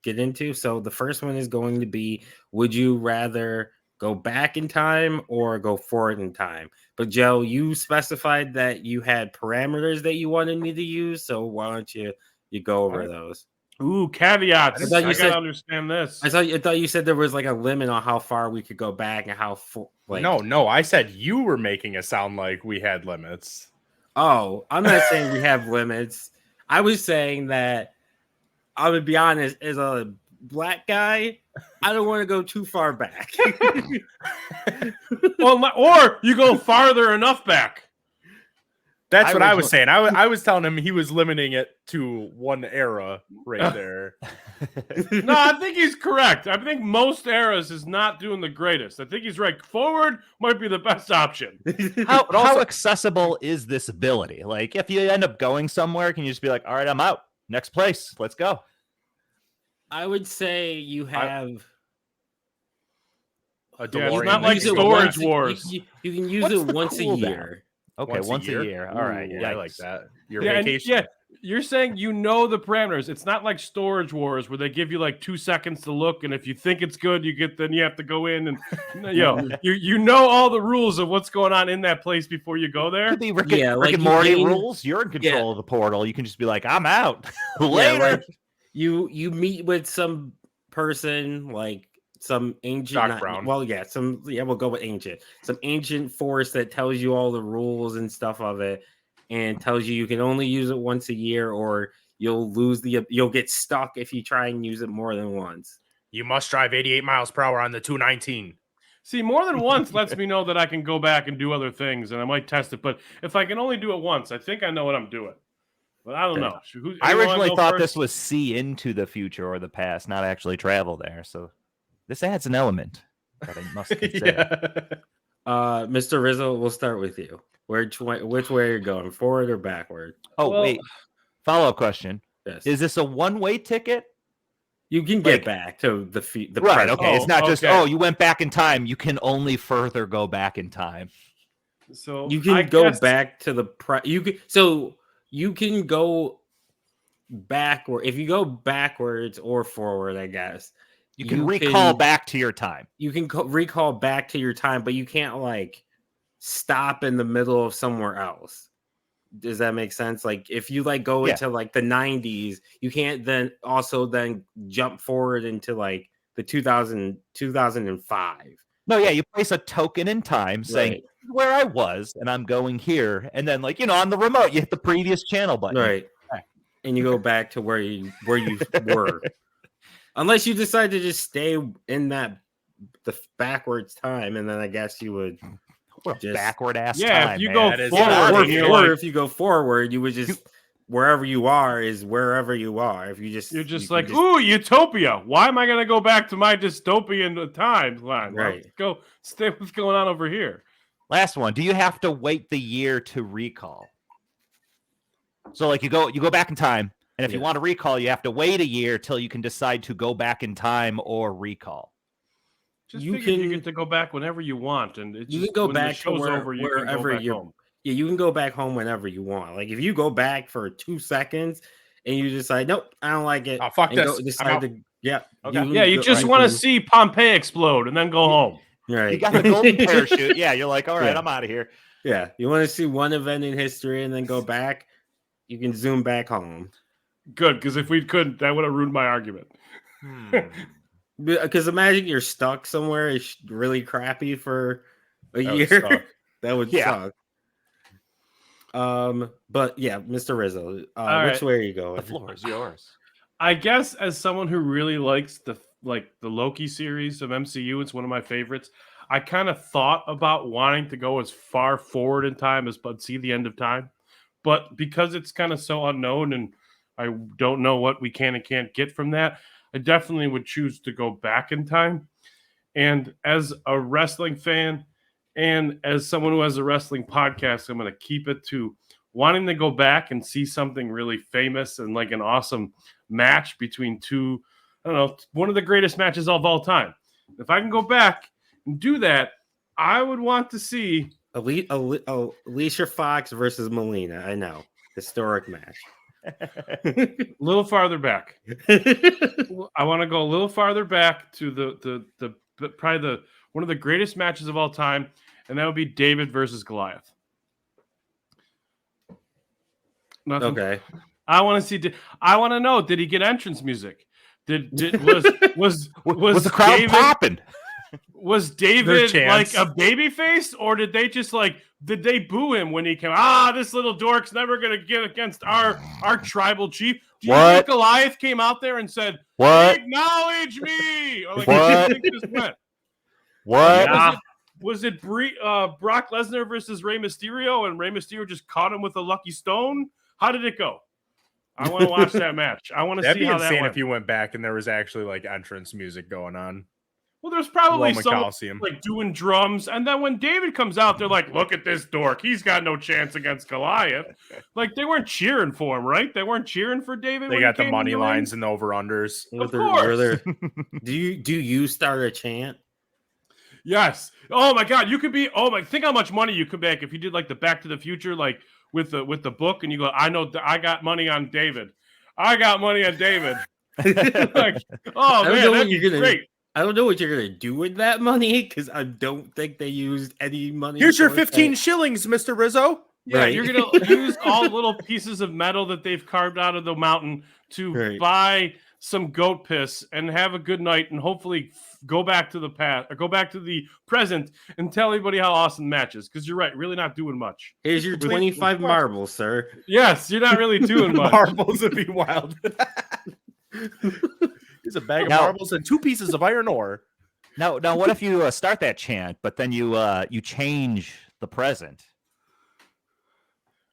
get into. So the first one is going to be: would you rather go back in time or go forward in time? But Joe, you specified that you had parameters that you wanted me to use. So why don't you go over those? Ooh, caveats. I thought you gotta understand this. I thought you said there was like a limit on how far we could go back and how No, I said you were making it sound like we had limits. Oh, I'm not saying we have limits. I was saying that I'm gonna be honest, as a black guy, I don't want to go too far back. Or you go farther enough back. That's what I was saying. I was telling him he was limiting it to one era right there. No, I think he's correct. I think most eras is not doing the greatest. I think he's right. Forward might be the best option. How accessible is this ability? Like, if you end up going somewhere, can you just be like, all right, I'm out. Next place. Let's go. I would say you have a DeLorean. It's not like Storage Wars. You can use it once a year. Okay, once a year. All right. Yeah, I like that. Your vacation. Yeah, you're saying you know the parameters. It's not like Storage Wars where they give you like 2 seconds to look, and if you think it's good, then you have to go in and you know all the rules of what's going on in that place before you go there. Could be Rick and Morty rules. You're in control of the portal. You can just be like, I'm out. Later. You meet with some person like some ancient we'll go with ancient. Some ancient force that tells you all the rules and stuff of it and tells you can only use it once a year or you'll get stuck if you try and use it more than once. You must drive 88 miles per hour on the 219. See, more than once lets me know that I can go back and do other things and I might test it, but if I can only do it once, I think I know what I'm doing. But I don't know. I originally thought this was see into the future or the past, not actually travel there. So this adds an element that I must consider. Mr. Rizzo, we'll start with you. Which way are you going, forward or backward? Wait. Follow-up question. Yes. Is this a one-way ticket? You can get back to the right. present. Okay. It's not just you went back in time. You can only further go back in time. So you can go back to the you can go backward. If you go backwards or forward, I guess. You can recall back to your time. You can recall back to your time, but you can't like stop in the middle of somewhere else. Does that make sense? Like if you like go into like the 90s, you can't then jump forward into like the 2005. No, you place a token in time saying where I was and I'm going here, and then on the remote you hit the previous channel button, right? And you go back to where you were, unless you decide to just stay in the backwards time, and then I guess you would just backward ass time. If you go forward, or if you go forward, you would just wherever you are is wherever you are. If you're just like, ooh, utopia. Why am I going to go back to my dystopian timeline? Right. Let's go stay what's going on over here. Last one. Do you have to wait the year to recall? So you go back in time, and if you want to recall, you have to wait a year till you can decide to go back in time or recall. You get to go back whenever you want, and you can go back to wherever you're. Yeah, you can go back home whenever you want. Like if you go back for 2 seconds and you decide, nope, I don't like it. Oh, fuck this. You just want to see Pompeii explode and then go home. Right. You got the golden parachute. Yeah, you're like, all right, I'm out of here. Yeah, you want to see one event in history and then go back. You can zoom back home. Good, because if we couldn't, that would have ruined my argument. Because imagine you're stuck somewhere, it's really crappy for a year. That would suck. But yeah, Mr. Rizzo, which way are you going? The floor is yours. I guess as someone who really likes the Loki series of MCU, it's one of my favorites. I kind of thought about wanting to go as far forward in time as see the end of time, but because it's kind of so unknown and I don't know what we can and can't get from that, I definitely would choose to go back in time. And as a wrestling fan and as someone who has a wrestling podcast, I'm going to keep it to wanting to go back and see something really famous and like an awesome match between two, I don't know, one of the greatest matches of all time. If I can go back and do that, I would want to see Alicia Fox versus Melina. I know. Historic match. A little farther back. I want to go a little farther back to the probably one of the greatest matches of all time, and that would be David versus Goliath. Nothing. Okay. I want to see. I want to know. Did he get entrance music? Was the crowd David popping? Was David like a baby face, or did they boo him when he came? This little dork's never gonna get against our tribal chief. Do you think Goliath came out there and said, "What? Acknowledge me"? Or like, what? Just went? What? Was it Brock Lesnar versus Rey Mysterio, and Rey Mysterio just caught him with a lucky stone? How did it go? I want to watch that match. I want to see how that went. That'd be insane if you went back and there was actually like entrance music going on. Well, there's probably someone like doing drums, and then when David comes out, they're like, "Look at this dork! He's got no chance against Goliath." Like they weren't cheering for him, right? They weren't cheering for David. They got the money lines and the over/unders. Of course. Do you start a chant? Yes. Oh my God, you could be. Oh my! Think how much money you could make if you did like the Back to the Future, like with the book, and you go, "I know, I got money on David. I got money on David." Like, oh man, that'd be great. I don't know what you're going to do with that money because I don't think they used any money. Here's your 15 shillings, Mr. Rizzo. Yeah, right. You're going to use all little pieces of metal that they've carved out of the mountain to buy some goat piss and have a good night and hopefully go back to the past or go back to the present and tell everybody how awesome the match is. Because you're right, really not doing much. Here's your 25 marbles, sir. Yes, you're not really doing much. Marbles would be wild. Here's a bag of marbles and 2 pieces of iron ore. Now, what if you start that chant, but then you change the present?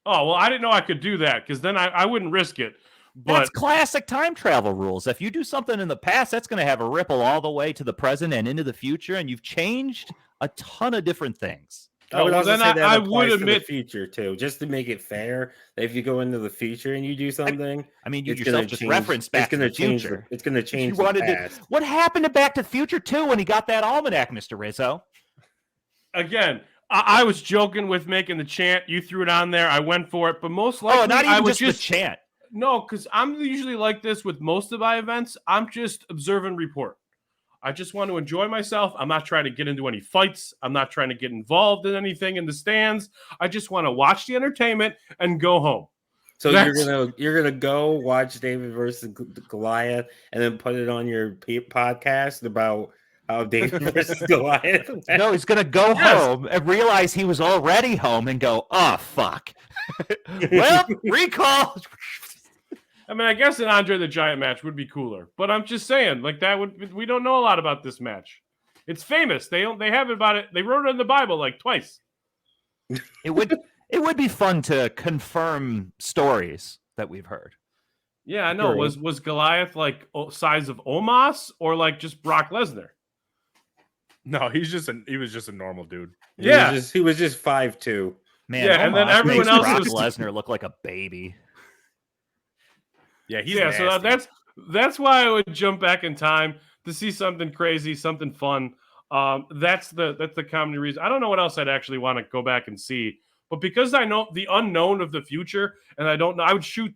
Oh, well, I didn't know I could do that because then I wouldn't risk it. But that's classic time travel rules. If you do something in the past, that's going to have a ripple all the way to the present and into the future, and you've changed a ton of different things. I would also say that I would admit the future too, just to make it fair. If you go into the future and you do something, I mean, you yourself just referenced Back to the Future. It's going to change. What happened to Back to the Future 2 when he got that almanac, Mr. Rizzo? Again, I was joking with making the chant. You threw it on there. I went for it, but most likely, not even just the chant. No, because I'm usually like this with most of my events. I'm just observe and report. I just want to enjoy myself. I'm not trying to get into any fights. I'm not trying to get involved in anything in the stands. I just want to watch the entertainment and go home. So you're gonna go watch David versus Goliath and then put it on your podcast about how David versus Goliath. No, he's gonna go home and realize he was already home and go, "Oh fuck." Well, recall. I mean, I guess an Andre the Giant match would be cooler, but I'm just saying, like we don't know a lot about this match. It's famous. They have about it. They wrote it in the Bible like twice. It would be fun to confirm stories that we've heard. Yeah, I know. Sure. Was Goliath like size of Omos or like just Brock Lesnar? No, he was just a normal dude. He was just 5'2". Man, yeah, and then everyone else Brock Lesnar looked like a baby. Yeah, so that's why I would jump back in time to see something crazy, something fun. That's the comedy reason. I don't know what else I'd actually want to go back and see, but because I know the unknown of the future, and I don't know, I would shoot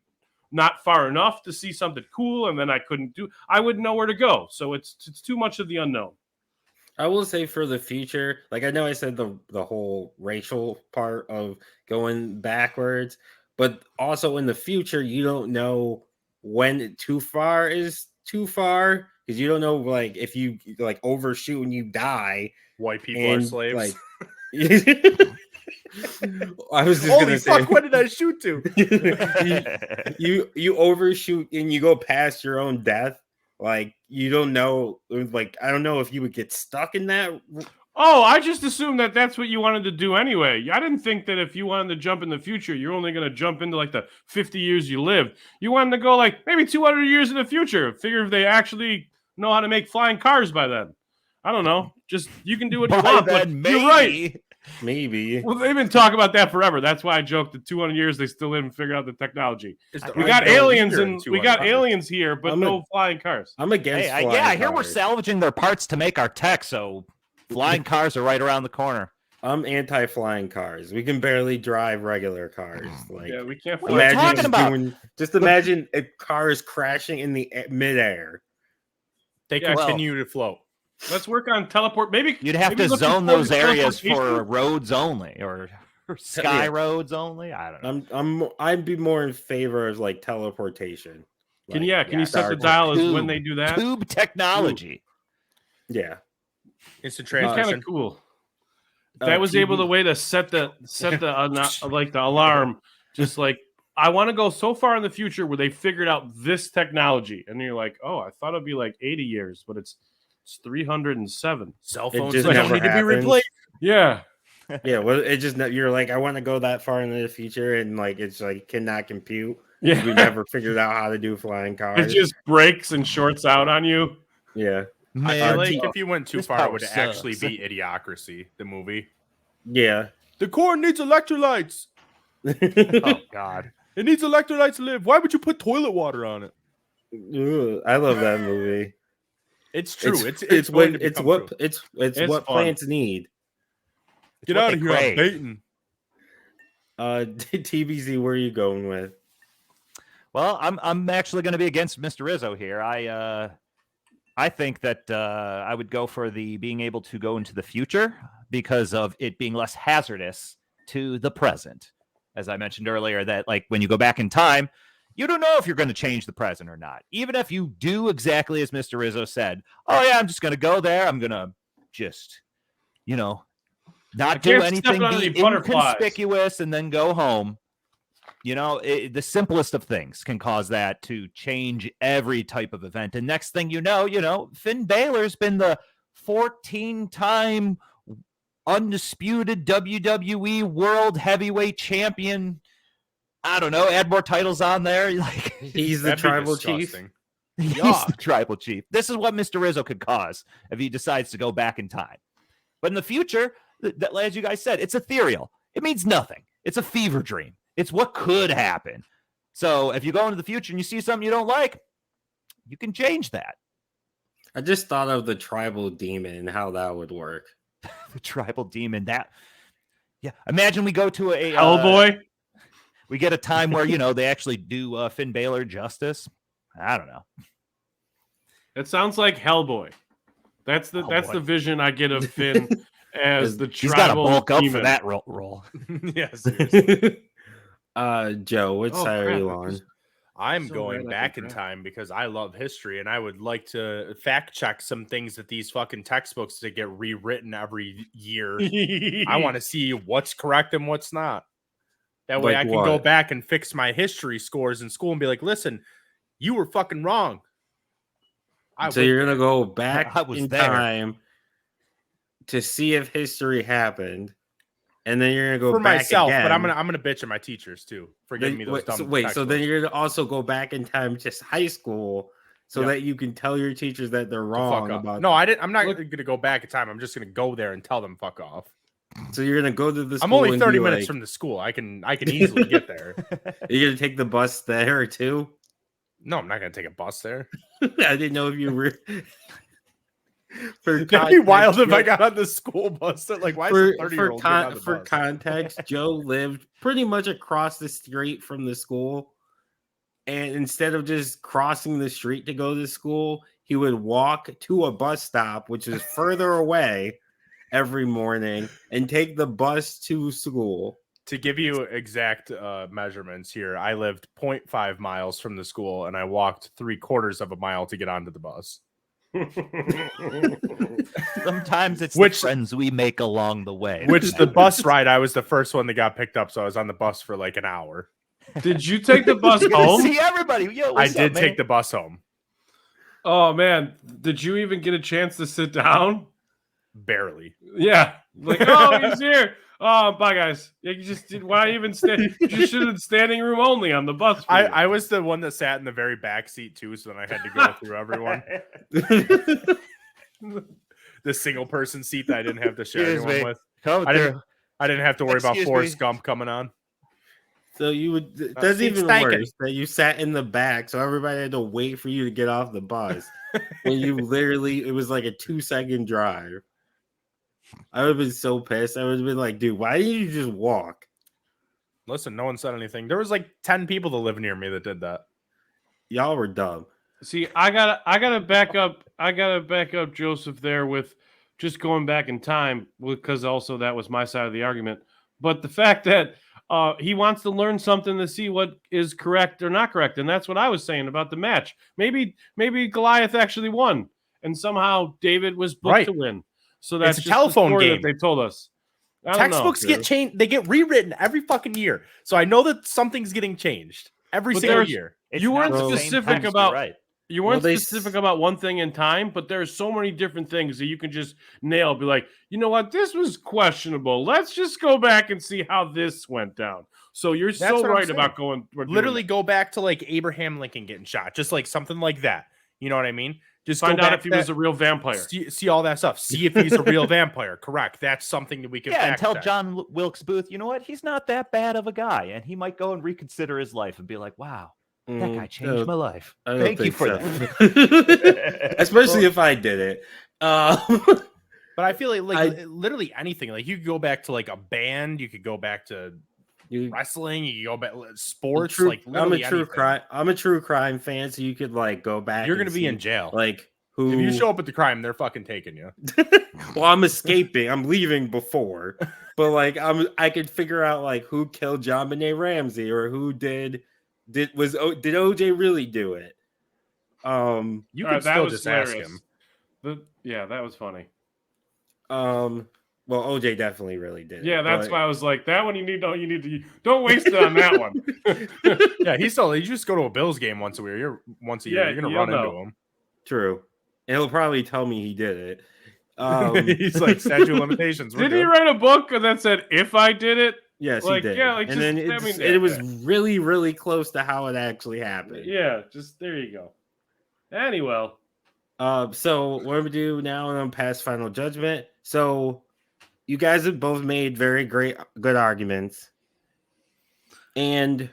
not far enough to see something cool, and then I wouldn't know where to go. So it's too much of the unknown. I will say for the future, like I know I said the whole racial part of going backwards, but also in the future, you don't know when too far is too far because you don't know like if you like overshoot and you die, white people are slaves. Like, I was just gonna say, what did I shoot to? you overshoot and you go past your own death. Like you don't know. Like I don't know if you would get stuck in that. Oh, I just assumed that that's what you wanted to do anyway. I didn't think that if you wanted to jump in the future, you're only going to jump into like the 50 years you lived. You wanted to go like maybe 200 years in the future. Figure if they actually know how to make flying cars by then. I don't know. Just you can do what you want. But you're right. Maybe. Well, they've been talking about that forever. That's why I joked that 200 years they still haven't figured out the technology. We got aliens here, but no flying cars. I'm against. I hear we're salvaging their parts to make our tech. So flying cars are right around the corner. I'm anti-flying cars. We can barely drive regular cars. Like, Yeah, we can't. What are you imagine talking about? just imagine a car is crashing in the midair. They continue to float. Let's work on teleport. Maybe you'd have to zone those areas for roads only or sky roads only. I don't know. I'd be more in favor of like teleportation. Can you set the dial as when they do that? Tube technology. Yeah. Instant It's transmission. kind of cool. That was able the way to set the like the alarm. Just like I want to go so far in the future where they figured out this technology, and you're like, oh, I thought it'd be like 80 years, but it's 307. Cell phones just don't never need to be happened. replaced. Yeah. Yeah, well, it just you're like, I want to go that far into the future, and like it's like cannot compute. Yeah. We never figured out how to do flying It cars. just breaks and shorts out on you. Yeah. I feel like if you went too far, it would sucks. actually be Idiocracy, the movie. Yeah. The core needs electrolytes. Oh, God. It needs electrolytes to live. Why would you put toilet water on it? Ugh, I love that movie. It's true. It's what fun. plants need. Get out of here! I'm baiting. TBZ, where are you going with? Well, I'm actually going to be against Mr. Rizzo here. I think that I would go for the being able to go into the future because of it being less hazardous to the present. As I mentioned earlier, that like when you go back in time, you don't know if you're going to change the present or not. Even if you do exactly as Mr. Rizzo said, oh yeah, I'm just going to go there. I'm going to just, not do anything, be inconspicuous, and then go home. The simplest of things can cause that to change every type of event. And next thing you know, Finn Balor's been the 14-time undisputed WWE World Heavyweight Champion. I don't know, add more titles on there. Like he's the tribal chief. He's the tribal chief. This is what Mr. Rizzo could cause if he decides to go back in time. But in the future, as you guys said, it's ethereal. It means nothing. It's a fever dream. It's what could happen. So if you go into the future and you see something you don't like, you can change that. I just thought of the tribal demon and how that would work. The tribal demon. Imagine we go to a Hellboy. We get a time where they actually do Finn Balor justice. I don't know. It sounds like Hellboy. That's the vision I get of Finn as the tribal. He's got to bulk up demon. for that role. Yes. Joe, what side are you on? I'm going back in time because I love history and I would like to fact check some things that these fucking textbooks that get rewritten every year. I want to see what's correct and what's not. That way I can go back and fix my history scores in school and be like, listen, you were fucking wrong. So you're going to go back in time to see if history happened. And then you're gonna go for back myself, again. but I'm gonna bitch at my teachers too for giving me those dumb. So then you're gonna also go back in time to high school, so that you can tell your teachers that they're wrong about. No, I didn't. I'm not gonna go back in time. I'm just gonna go there and tell them fuck off. So you're gonna go to the. I'm only 30 minutes from the school. I can easily get there. You're gonna take the bus there too? No, I'm not gonna take a bus there. I didn't know if you were. It'd be wild if I got on the school bus. Like, why is a 30-year-old on the for bus? context, Joe lived pretty much across the street from the school. And instead of just crossing the street to go to school, he would walk to a bus stop, which is further away every morning, and take the bus to school. To give you exact measurements here, I lived 0.5 miles from the school, and I walked 3/4 of a mile to get onto the bus. Sometimes it's the friends we make along the way. Which the bus ride, I was the first one that got picked up, so I was on the bus for like an hour. Did you take the bus home? See everybody. Yo, I did take the bus home. Oh man, did you even get a chance to sit down? Barely. Yeah. Like, oh, he's here. Oh, bye guys. You just did. Why even stand? You should have standing room only on the bus. I was the one that sat in the very back seat too, so then I had to go through everyone. The single person seat that I didn't have to share anyone with. I didn't have to worry about Forrest Gump coming on. So you would. That's even worse that you sat in the back, so everybody had to wait for you to get off the bus. When you literally, it was like a 2-second drive. I would have been so pissed. I would have been like, dude, why didn't you just walk? Listen, no one said anything. There was like 10 people that live near me that did that. Y'all were dumb. See, I gotta back up Joseph there with just going back in time, because also that was my side of the argument. But the fact that he wants to learn something to see what is correct or not correct, and that's what I was saying about the match. Maybe Goliath actually won, and somehow David was booked to win. So that's it's a telephone game that they told us. Textbooks get changed; they get rewritten every fucking year. So I know that something's getting changed every single year. You weren't specific about You weren't specific about one thing in time, but there's so many different things that you can just nail. Be like, you know what? This was questionable. Let's just go back and see how this went down. So you're so right about going. Literally go back to like Abraham Lincoln getting shot. Just like something like that. You know what I mean? Just find out if he was a real vampire. See all that stuff. See if he's a real vampire. Correct. That's something that we can and tell John Wilkes Booth, you know what? He's not that bad of a guy. And he might go and reconsider his life and be like, wow. That guy changed my life. Thank you for that. Especially if I did it. But I feel like literally anything. Like you could go back to like a band. You could go back to wrestling. You could go back sports. I'm a true crime fan, so you could like go back. You're gonna be in jail. Like if you show up at the crime, they're fucking taking you. Well, I'm escaping. I'm leaving before, but like I could figure out like who killed John Benet Ramsey or who did. Did OJ really do it? You can still just ask him. That was funny. Well, OJ definitely really did. Yeah, that's why I was like, that one you need to don't waste it on that one. Yeah, you just go to a Bills game once a year. You're gonna run into him. True, and he'll probably tell me he did it. He's like statute of limitations. Did he write a book that said if I did it? Yes, he did. Yeah, and then it was really, really close to how it actually happened. Yeah, just there you go. Anyway, so what do we do now? I'm past final judgment. So you guys have both made very good arguments, and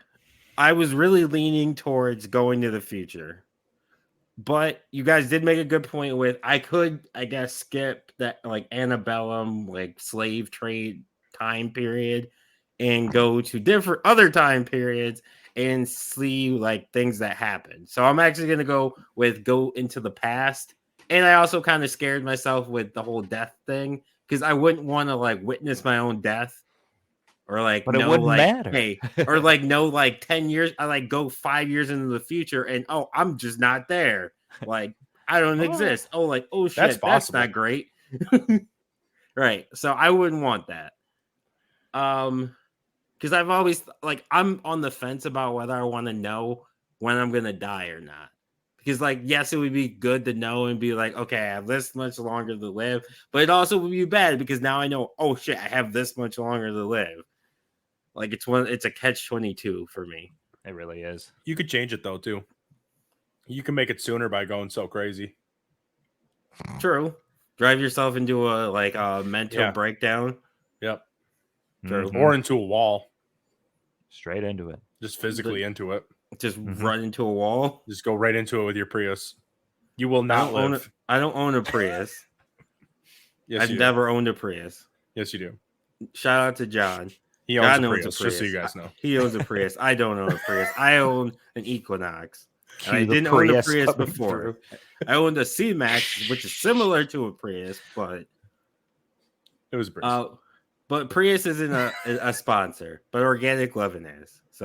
I was really leaning towards going to the future, but you guys did make a good point with I could, I guess, skip that like antebellum, like slave trade time period. And go to different other time periods and see like things that happen. So I'm actually gonna go into the past. And I also kind of scared myself with the whole death thing because I wouldn't want to like witness my own death or like but it wouldn't matter. Hey, or like 10 years. I like go 5 years into the future and I'm just not there. Like I don't exist. Oh shit, that's not great. Right. So I wouldn't want that. Because I've always I'm on the fence about whether I want to know when I'm gonna die or not. Because yes, it would be good to know and be like, okay, I have this much longer to live, but it also would be bad because now I know, oh shit, I have this much longer to live. Like it's a catch-22 for me. It really is. You could change it though too. You can make it sooner by going so crazy. True. Drive yourself into a mental breakdown. Yep. True. Or into a wall. Straight into it. Just physically into it. Just run into a wall. Just go right into it with your Prius. You will not live. I don't own a Prius. Yes, I've never owned a Prius. Yes, you do. Shout out to John. He owns a Prius, just so you guys know. He owns a Prius. I don't own a Prius. I own an Equinox. And I didn't own a Prius before. I owned a C-Max, which is similar to a Prius, but it was a Prius. But Prius isn't a sponsor, but Organic Lovin' is.